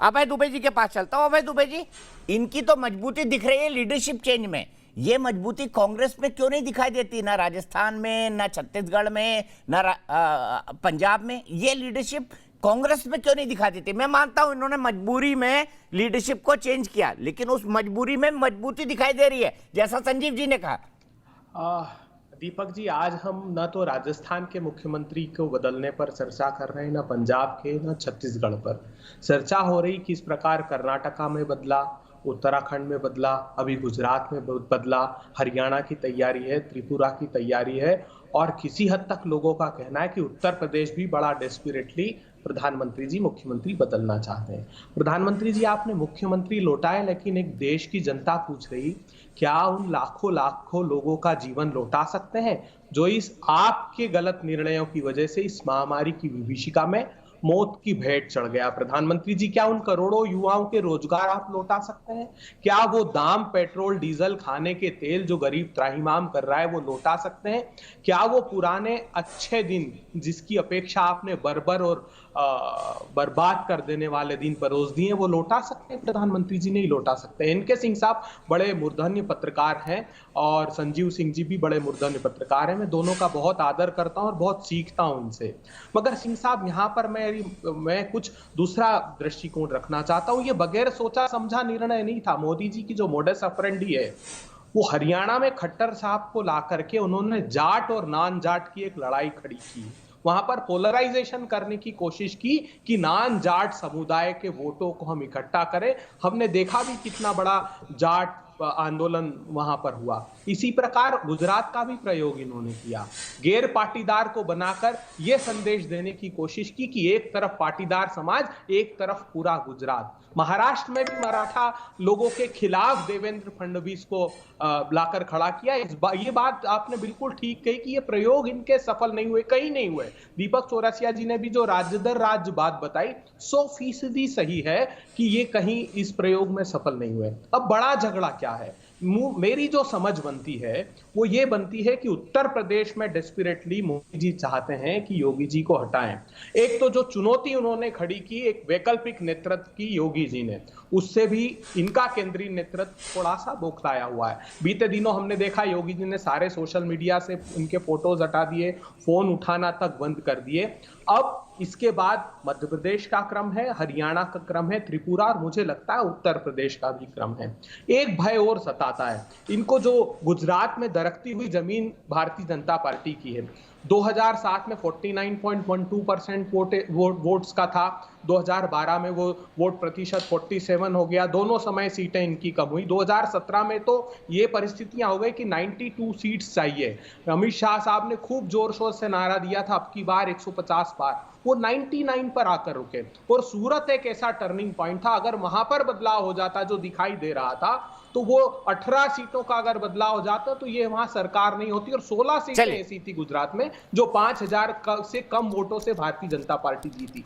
अभय दुबे जी के पास चलता हूं। अभय दुबे जी, इनकी तो मजबूती दिख रही है लीडरशिप चेंज में, ये मजबूती कांग्रेस में क्यों नहीं दिखाई देती? ना राजस्थान में, ना छत्तीसगढ़ में, ना पंजाब में, ये लीडरशिप कांग्रेस में क्यों नहीं दिखाई देती? मैं मानता हूं इन्होंने मजबूरी में लीडरशिप को चेंज किया, लेकिन उस मजबूरी में मजबूती दिखाई दे रही है, जैसा संजीव जी ने कहा। दीपक जी, आज हम न तो राजस्थान के मुख्यमंत्री को बदलने पर चर्चा कर रहे हैं, न पंजाब के, न छत्तीसगढ़ पर चर्चा हो रही किस प्रकार कर्नाटका में बदला, उत्तराखंड में बदला, अभी गुजरात में बदला, हरियाणा की तैयारी है, त्रिपुरा की तैयारी है, और किसी हद तक लोगों का कहना है कि उत्तर प्रदेश भी बड़ा डेस्परेटली प्रधानमंत्री जी, मुख्यमंत्री बदलना चाहते हैं। प्रधानमंत्री जी, आपने मुख्यमंत्री लौटाए, लेकिन एक देश की जनता पूछ रही, क्या उन लाखों लाखों लोगों का जीवन लौटा सकते हैं जो इस आपके गलत निर्णयों की वजह से इस महामारी की विभीषिका में मौत की भेंट चढ़ गया? प्रधानमंत्री जी, क्या उन करोड़ों युवाओं के रोजगार आप लौटा सकते हैं? क्या वो दाम पेट्रोल डीजल खाने के तेल जो गरीब त्राहिमाम कर रहा है वो लौटा सकते हैं? क्या वो पुराने अच्छे दिन जिसकी अपेक्षा आपने बर्बर और बर्बाद कर देने वाले दिन परोस दिए वो लौटा सकते हैं? प्रधानमंत्री जी नहीं लौटा सकते। इनके सिंह साहब बड़े मूर्धन्य पत्रकार हैं और संजीव सिंह जी भी बड़े मूर्धन्य पत्रकार हैं। मैं दोनों का बहुत आदर करता हूं और बहुत सीखता हूं इनसे। मगर सिंह साहब, यहां पर मैं कुछ दूसरा दृष्टिकोण रखना चाहता हूं। ये बगैर सोचा समझा निर्णय नहीं था। मोदी जी की जो मोडस ऑपरेंडी है, वो हरियाणा में खट्टर साहब को ला करके उन्होंने जाट और नॉन जाट की एक लड़ाई खड़ी की। वहां पर पोलराइजेशन करने की कोशिश की कि नॉन जाट समुदाय के वोटों को हम इकट्ठा करें। हमने देखा भी कितना बड़ा जाट आंदोलन वहां पर हुआ। इसी प्रकार गुजरात का भी प्रयोग इन्होंने किया, गैर पाटीदार को बनाकर यह संदेश देने की कोशिश की कि एक तरफ पाटीदार समाज, एक तरफ पूरा गुजरात। महाराष्ट्र में भी मराठा लोगों के खिलाफ देवेंद्र फडणवीस को लाकर खड़ा किया। ये बात आपने बिल्कुल ठीक कही कि ये प्रयोग इनके सफल नहीं हुए, कहीं नहीं हुए। दीपक चौरसिया जी ने भी जो राज्य दर राज्य बात बताई, 100% सही है कि ये कहीं इस प्रयोग में सफल नहीं हुए। अब बड़ा झगड़ा क्या है? मेरी जो समझ बनती है वो ये बनती है कि उत्तर प्रदेश में डेस्परेटली मोदी जी चाहते हैं कि योगी जी को हटाएं। एक तो जो चुनौती उन्होंने खड़ी की, एक वैकल्पिक नेतृत्व की योगी जी ने, उससे भी इनका केंद्रीय नेतृत्व थोड़ा सा बौखलाया हुआ है। बीते दिनों हमने देखा योगी जी ने सारे सोशल मीडिया से उनके फोटोज हटा दिए, फोन उठाना तक बंद कर दिए। अब इसके बाद मध्य प्रदेश का क्रम है, हरियाणा का क्रम है, त्रिपुरा, और मुझे लगता है उत्तर प्रदेश का भी क्रम है। एक भय और सताता है इनको, जो गुजरात में दरकती हुई जमीन भारतीय जनता पार्टी की है। 2007 में 49.12% वोट्स का था, 2012 में वो वोट प्रतिशत 47 हो गया। दोनों समय सीटें इनकी कम हुई। 2017 में तो ये परिस्थितियां हो गई कि 92 सीट्स चाहिए। अमित शाह साहब ने खूब जोर शोर से नारा दिया था अब की बार 150 पार, वो 99 पर आकर रुके। और सूरत एक ऐसा टर्निंग पॉइंट था, अगर वहां पर बदलाव हो जाता जो दिखाई दे रहा था, तो वो 18 सीटों का अगर बदलाव हो जाता तो ये वहां सरकार नहीं होती। और 16 सीटें ऐसी थी गुजरात में जो 5000 से कम वोटों से भारतीय जनता पार्टी जीती।